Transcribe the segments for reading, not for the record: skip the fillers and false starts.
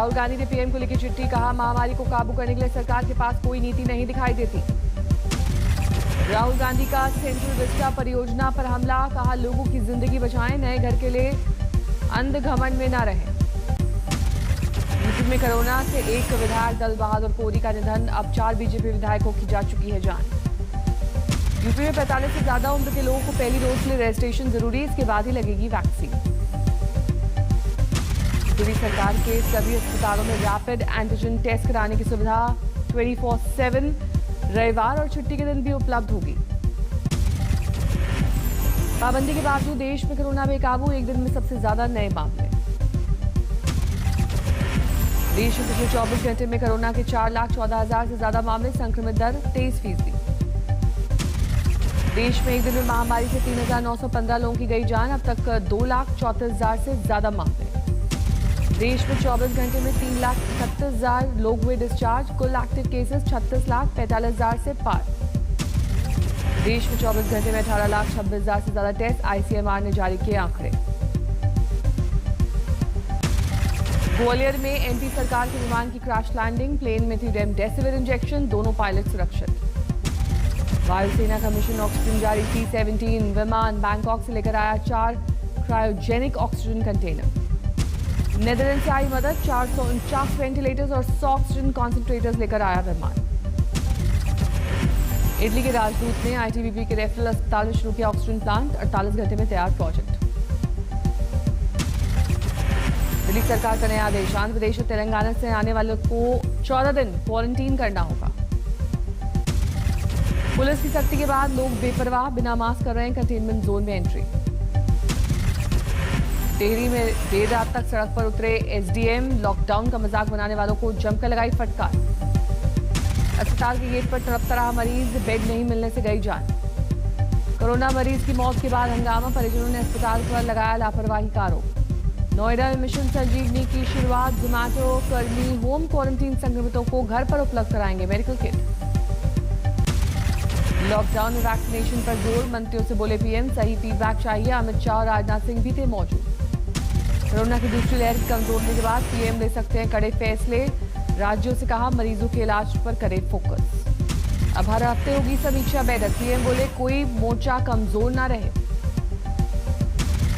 राहुल गांधी ने पीएम को लिखी चिट्ठी, कहा महामारी को काबू करने के लिए सरकार के पास कोई नीति नहीं दिखाई देती। राहुल गांधी का सेंट्रल विस्टा परियोजना पर हमला, कहा लोगों की जिंदगी बचाएं, नए घर के लिए अंध घमंड में न रहें। यूपी में कोरोना से एक विधायक दल बहादुर कोरी का निधन, अब 4 बीजेपी विधायकों की जा चुकी है जान। यूपी में 45 से ज्यादा उम्र के लोगों को पहली डोज के लिए रजिस्ट्रेशन जरूरी, इसके बाद ही लगेगी वैक्सीन। यूपी सरकार के सभी अस्पतालों में रैपिड एंटीजन टेस्ट कराने की सुविधा 24/7 रविवार और छुट्टी के दिन भी उपलब्ध होगी। पाबंदी के बावजूद देश में कोरोना बेकाबू, एक दिन में सबसे ज्यादा नए मामले। देश में पिछले 24 घंटे में कोरोना के 4,14,000 से ज्यादा मामले, संक्रमित दर 23%। देश में एक दिन में महामारी से 3,915 लोगों की गई जान, अब तक 2,34,000 से ज्यादा मामले। देश में 24 घंटे में 3,37,000 लोग हुए डिस्चार्ज, कुल एक्टिव केसेस 36,45,000 से पार। देश में 24 घंटे में 18,26,000 से ज्यादा टेस्ट, आईसीएमआर ने जारी किए आंकड़े। ग्वालियर में एमपी सरकार के विमान की क्रैश लैंडिंग, प्लेन में थी रेमडेसिविर इंजेक्शन, दोनों पायलट सुरक्षित। वायुसेना का मिशन ऑक्सीजन जारी, C-17 विमान बैंकॉक से लेकर आया 4 क्रायोजेनिक ऑक्सीजन कंटेनर। नेदरलैंड से आई मदद, 449 वेंटिलेटर्स और 100 ऑक्सीजन कॉन्सेंट्रेटर्स लेकर आया विमान। इटली के राजदूत ने आईटीबीपी के रेफरल अस्पताल में शुरू किया ऑक्सीजन प्लांट, 48 घंटे में तैयार प्रोजेक्ट। दिल्ली सरकार का नया आदेश, आंध्र प्रदेश और तेलंगाना से आने वालों को 14 दिन क्वारंटीन करना होगा। पुलिस की सख्ती के बाद लोग बेपरवाह बिना मास्क कर रहे हैं कंटेनमेंट जोन में एंट्री। टिहरी में देर रात तक सड़क पर उतरे एसडीएम, लॉकडाउन का मजाक बनाने वालों को जमकर लगाई फटकार। अस्पताल के गेट पर तड़पता रहा मरीज, बेड नहीं मिलने से गई जान। कोरोना मरीज की मौत के बाद हंगामा, परिजनों ने अस्पताल पर लगाया लापरवाही का आरोप। नोएडा में मिशन संजीवनी की शुरुआत, जोमैटो कर्मी होम क्वारंटीन संक्रमितों को घर पर उपलब्ध कराएंगे मेडिकल किट। लॉकडाउन में वैक्सीनेशन पर जोर, मंत्रियों से बोले पीएम, सही फीडबैक चाहिए। अमित शाह और राजनाथ सिंह भी थे मौजूद। कोरोना की दूसरी लहर की कमजोर होने के बाद पीएम ले सकते हैं कड़े फैसले, राज्यों से कहा मरीजों के इलाज पर करे फोकस। अब हर हफ्ते होगी समीक्षा बैठक, पीएम बोले कोई मोर्चा कमजोर ना रहे।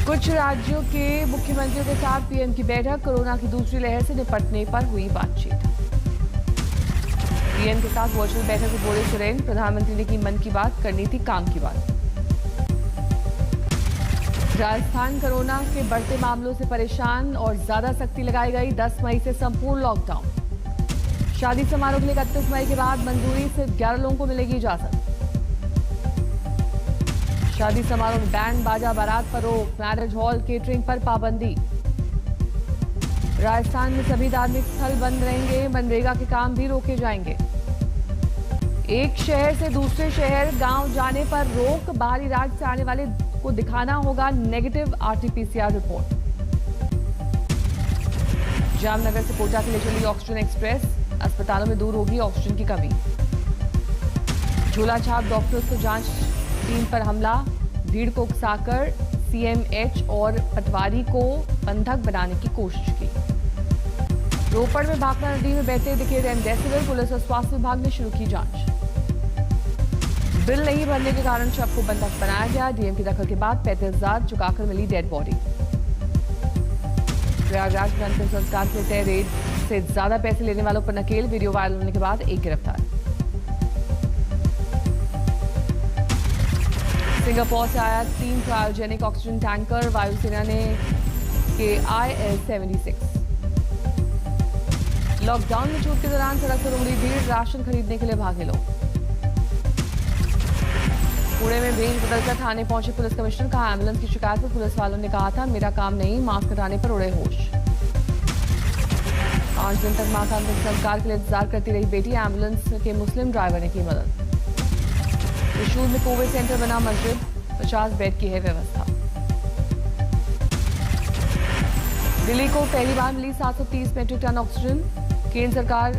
कुछ राज्यों के मुख्यमंत्रियों के साथ पीएम की बैठक, कोरोना की दूसरी लहर से निपटने पर हुई बातचीत। पीएम के साथ वर्चुअल बैठक में बोले सुरेन, प्रधानमंत्री ने की मन की बात, करनी थी काम की बात। राजस्थान कोरोना के बढ़ते मामलों से परेशान और ज्यादा सख्ती लगाई गई, 10 मई से संपूर्ण लॉकडाउन। शादी समारोह के लिए 31 मई के बाद मंजूरी, सिर्फ 11 लोगों को मिलेगी इजाजत। शादी समारोह में बैंड बाजा बारात पर रोक, मैरिज हॉल केटरिंग पर पाबंदी। राजस्थान में सभी धार्मिक स्थल बंद रहेंगे, मनरेगा के काम भी रोके जाएंगे। एक शहर से दूसरे शहर गांव जाने पर रोक, बाहरी राज्य से आने वाले को दिखाना होगा नेगेटिव आरटीपीसीआर रिपोर्ट। जामनगर से कोटा के लिए चली ऑक्सीजन एक्सप्रेस, अस्पतालों में दूर होगी ऑक्सीजन की कमी। झोला छाप डॉक्टर्स को जांच टीम पर हमला, भीड़ को उकसाकर सीएमएच और पटवारी को बंधक बनाने की कोशिश की। रोपड़ में भाखड़ा नदी में बहते दिखे रेमडेसिविर, पुलिस और स्वास्थ्य विभाग ने शुरू की जांच। बिल नहीं भरने के कारण शव को बंधक बनाया गया, डीएम की दखल के बाद 35,000 चुकाकर मिली डेड बॉडी। प्रयागराज में अंतिम संस्कार के तय रेट से ज्यादा पैसे लेने वालों पर नकेल, वीडियो वायरल होने के बाद एक गिरफ्तार। सिंगापुर से आया 3 क्रायोजेनिक ऑक्सीजन टैंकर, वायुसेना ने के IL-76। लॉकडाउन में छूट के दौरान सड़क पर उमड़ी भीड़, राशन खरीदने के लिए भागे लोग। पुणे में भेष बदलकर थाने पहुंचे पुलिस कमिश्नर, कहा एम्बुलेंस की शिकायत पर पुलिस वालों ने कहा था मेरा काम नहीं, मास्क हटाने पर उड़े होश। 5 दिन तक मां का अंतिम संस्कार के लिए इंतजार करती रही बेटी, एम्बुलेंस के मुस्लिम ड्राइवर ने की मदद। त्रिशूल में कोविड सेंटर बना मस्जिद, 50 बेड की है व्यवस्था। दिल्ली को पहली बार मिली 730 मेट्रिक टन ऑक्सीजन, केंद्र सरकार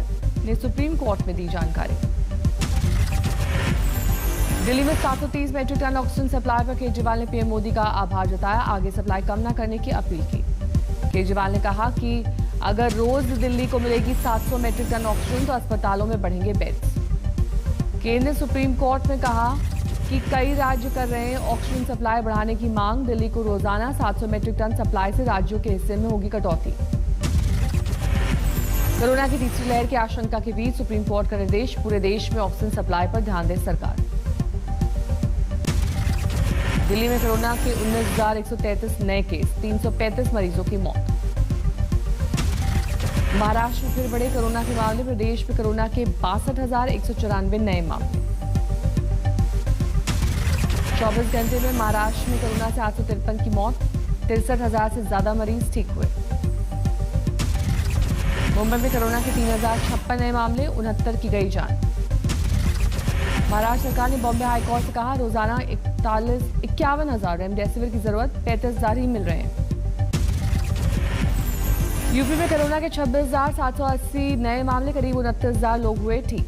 ने सुप्रीम कोर्ट में दी जानकारी। दिल्ली में 730 मेट्रिक टन ऑक्सीजन सप्लाई पर केजरीवाल ने पीएम मोदी का आभार जताया, आगे सप्लाई कम न करने की अपील की। केजरीवाल ने कहा कि अगर रोज दिल्ली को मिलेगी 700 मैट्रिक टन ऑक्सीजन तो अस्पतालों में बढ़ेंगे बेड्स। केंद्र ने सुप्रीम कोर्ट में कहा कि कई राज्य कर रहे हैं ऑक्सीजन सप्लाई बढ़ाने की मांग। दिल्ली को रोजाना 700 मैट्रिक टन सप्लाई से राज्यों के हिस्से में होगी कटौती। कोरोना की तीसरी लहर की आशंका के बीच सुप्रीम कोर्ट का निर्देश, पूरे देश में ऑक्सीजन सप्लाई पर ध्यान दे सरकार। दिल्ली में कोरोना के 19,133 नए केस, 335 मरीजों की मौत। महाराष्ट्र में फिर बढ़े कोरोना के मामले, प्रदेश में कोरोना के 62,194 नए मामले। 24 घंटे में महाराष्ट्र में कोरोना से 853 की मौत, 63,000 से ज्यादा मरीज ठीक हुए। मुंबई में कोरोना के 3,056 नए मामले, 69 की गई जान। महाराष्ट्र सरकार ने बॉम्बे हाईकोर्ट से कहा रोजाना 51,000 रेमडेसिविर की जरूरत, 35,000 ही मिल रहे हैं। यूपी में कोरोना के 26,780 नए मामले, करीब 29,000 लोग हुए ठीक।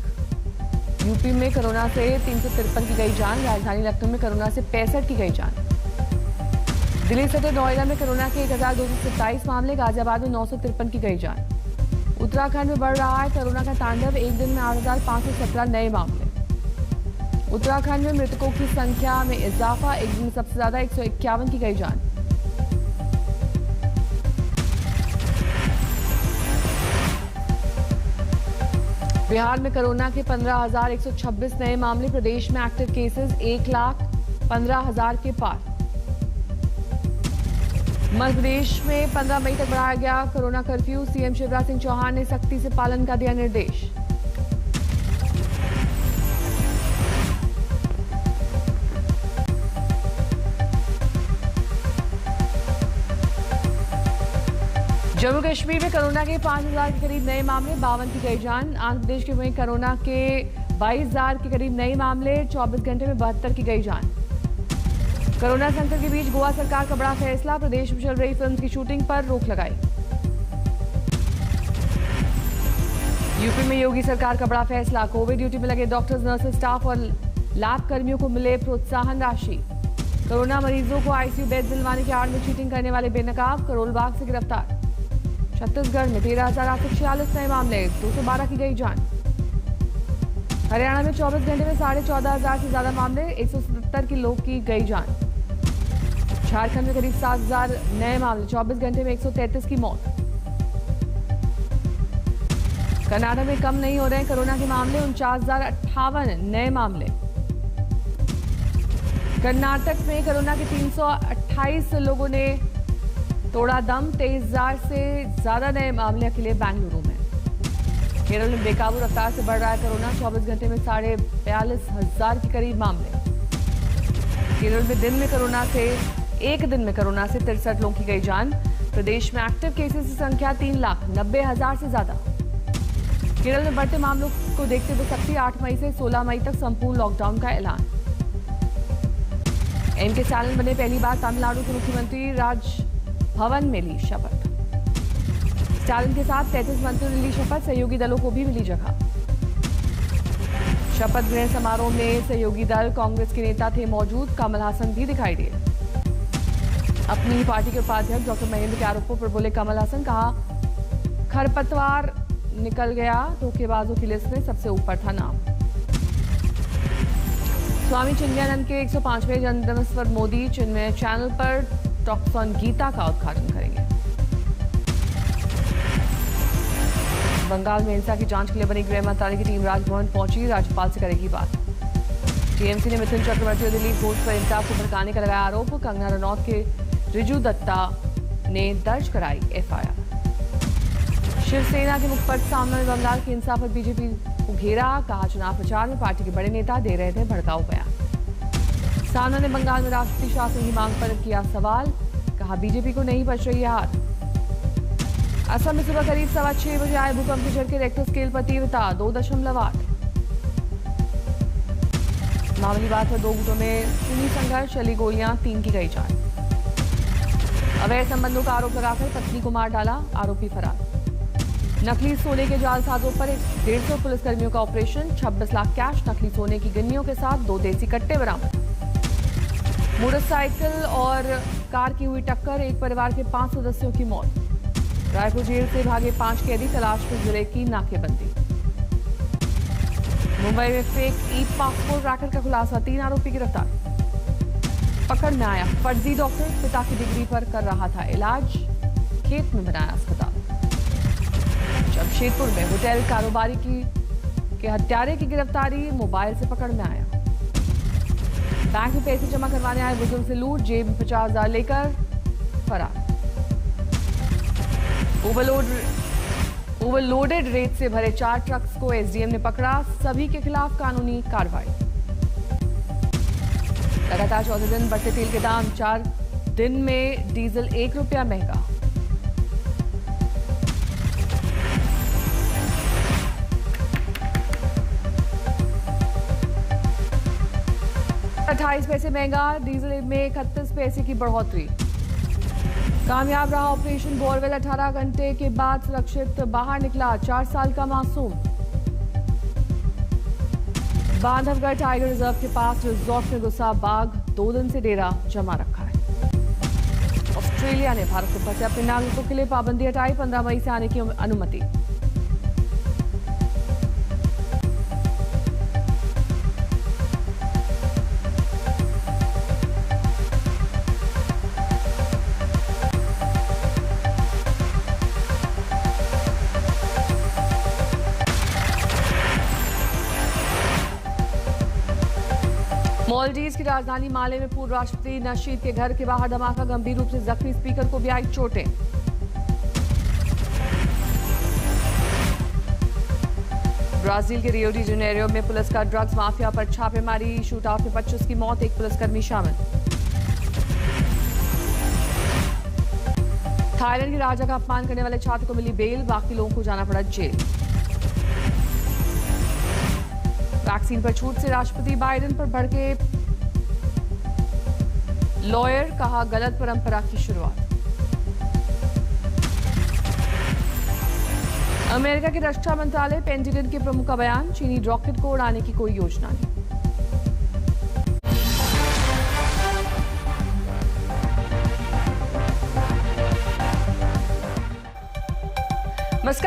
यूपी में कोरोना से 353 की गई जान। राजधानी लखनऊ में कोरोना से 65 की गई जान। दिल्ली सहित नोएडा में कोरोना के 1,227 मामले, गाजियाबाद में 953 की गई जान। उत्तराखंड में बढ़ रहा है कोरोना का तांडव, एक दिन में 8,517 नए मामले। उत्तराखंड में मृतकों की संख्या में इजाफा, एक दिन में सबसे ज्यादा 151 की गई जान। बिहार में कोरोना के 15,126 नए मामले, प्रदेश में एक्टिव केसेस 1,15,000 के पार। मध्य प्रदेश में 15 मई तक बढ़ाया गया corona curfew, CM Shivraj Singh Chouhan ने सख्ती से पालन का दिया निर्देश। जम्मू कश्मीर में कोरोना के 5,000 के करीब नए मामले, 52 की गई जान। आंध्र प्रदेश के में कोरोना के 22,000 के करीब नए मामले, 24 घंटे में 72 की गई जान। कोरोना संकट के बीच गोवा सरकार का बड़ा फैसला, प्रदेश में चल रही फिल्म की शूटिंग पर रोक लगाई। यूपी में योगी सरकार का बड़ा फैसला, कोविड ड्यूटी में लगे डॉक्टर्स, नर्सेज, स्टाफ और लैब कर्मियों को मिले प्रोत्साहन राशि। कोरोना मरीजों को आईसीयू बेड दिलवाने की आड़ में चीटिंग करने वाले बेनकाब करोलबाग से गिरफ्तार। छत्तीसगढ़ में 13,846 नए मामले, 212 की गई जान। हरियाणा में 24 घंटे में 14,500 से ज्यादा मामले, 177 की लोग की गई जान। झारखंड में करीब 7,000 नए मामले, 24 घंटे में 133 की मौत। कर्नाटक में कम नहीं हो रहे हैं कोरोना के मामले, 49,058 नए मामले। कर्नाटक में कोरोना के 328 लोगों ने तोड़ा दम, 23,000 से ज्यादा नए मामले अकेले बेंगलुरु में। केरल में बेकाबू रफ्तार से बढ़ रहा है कोरोना, 24 घंटे में 42,500 के करीब मामले। केरल में एक दिन में कोरोना से 63 लोगों की गई जान। प्रदेश में एक्टिव केसेस की संख्या 3,90,000 से ज्यादा। केरल में बढ़ते मामलों को देखते हुए सख्ती, 8 मई से 16 मई तक संपूर्ण लॉकडाउन का ऐलान। एमके स्टालिन बने पहली बार तमिलनाडु के मुख्यमंत्री, राजभवन में ली शपथ। स्टालिन के साथ 33 मंत्रियों ने ली शपथ, सहयोगी दलों को भी मिली जगह। शपथ ग्रहण समारोह में सहयोगी दल कांग्रेस के नेता थे मौजूद, कमल हासन भी दिखाई दिए। अपनी ही पार्टी के उपाध्यक्ष डॉक्टर महेंद्र के आरोपों पर बोले कमल हासन, कहा खरपतवार निकल गया, धोखेबाजों की लिस्ट में सबसे ऊपर था नाम। स्वामी चिन्मयानंद के 105वें जन्मदिवस पर मोदी चिन्मय चैनल पर टॉक्स ऑन गीता का उद्घाटन करेंगे। बंगाल में हिंसा की जांच के लिए बनी गृह मंत्रालय की टीम राजभवन पहुंची, राज्यपाल से करेगी बात। टीएमसी ने मिथुन चक्रवर्ती और दिलीप घोष पर हिंसा को भड़काने का लगाया आरोप, कंगना रनौत के रिजू दत्ता ने दर्ज कराई एफआईआर। शिवसेना के मुखपत्र सामने में बंगाल की हिंसा पर बीजेपी को घेरा, कहा चुनाव प्रचार में पार्टी के बड़े नेता दे रहे थे भड़काऊ बयान। सामना ने बंगाल में राष्ट्रपति शासन की मांग पर किया सवाल, कहा बीजेपी को नहीं बच रही है हार। असम में सुबह करीब 6:15 बजे आए भूकंप के झटके, रेक्टर स्केल पर तीव्रता 2.8। मामूली बात पर 2 गुटों में खूनी संघर्ष, चली गोलियां, 3 की गई जान। अवैध संबंधों का आरोप लगाकर पत्नी को मार डाला, आरोपी फरार। नकली सोने के जालसाजों पर 150 पुलिसकर्मियों का ऑपरेशन, 26 लाख कैश, नकली सोने की गिन्नियों के साथ 2 देसी कट्टे बरामद। मोटरसाइकिल और कार की हुई टक्कर, एक परिवार के 5 सदस्यों की मौत। रायपुर जेल से भागे 5 कैदी, तलाश में जिले की नाकेबंदी। मुंबई में फेक ई पासपोर्ट रैकेट का खुलासा, 3 आरोपी गिरफ्तार। पकड़ में आया फर्जी डॉक्टर, पिता की डिग्री पर कर रहा था इलाज, खेत में बनाया अस्पताल। जमशेदपुर में होटल कारोबारी के हत्यारे की गिरफ्तारी, मोबाइल से पकड़ में आया। बैंक में पैसे जमा करवाने आए बुजुर्ग से लूट, जेब में 50,000 लेकर फरार। ओवरलोडेड रेत से भरे 4 ट्रक्स को एसडीएम ने पकड़ा, सभी के खिलाफ कानूनी कार्रवाई। लगातार 14 दिन बढ़ते तेल के दाम, 4 दिन में डीजल 1 रुपया महंगा। $28 पैसे महंगा, डीजल में 31 पैसे की बढ़ोतरी। कामयाब रहा ऑपरेशन बोरवेल, 18 घंटे के बाद सुरक्षित बाहर निकला 4 साल का मासूम। बांधवगढ़ टाइगर रिजर्व के पास रिजॉर्ट में घुसा बाघ, 2 दिन से डेरा जमा रखा है। ऑस्ट्रेलिया ने भारत से फंसे अपने नागरिकों के लिए पाबंदी हटाई, 15 मई से आने की अनुमति। मालदीव्स की राजधानी माले में पूर्व राष्ट्रपति नशीद के घर के बाहर धमाका, गंभीर रूप से जख्मी स्पीकर को भी आई चोटें। ब्राजील के रियो डी जेनेरियो में पुलिस का ड्रग्स माफिया पर छापेमारी, शूटआउट में 25 की मौत, 1 पुलिसकर्मी शामिल। थाईलैंड के राजा का अपमान करने वाले छात्र को मिली बेल, बाकी लोगों को जाना पड़ा जेल। वैक्सीन पर छूट से राष्ट्रपति बाइडेन पर भड़के लॉयर, कहा गलत परंपरा की शुरुआत। अमेरिका के रक्षा मंत्रालय पेंटागन के प्रमुख का बयान, चीनी रॉकेट को उड़ाने की कोई योजना नहीं।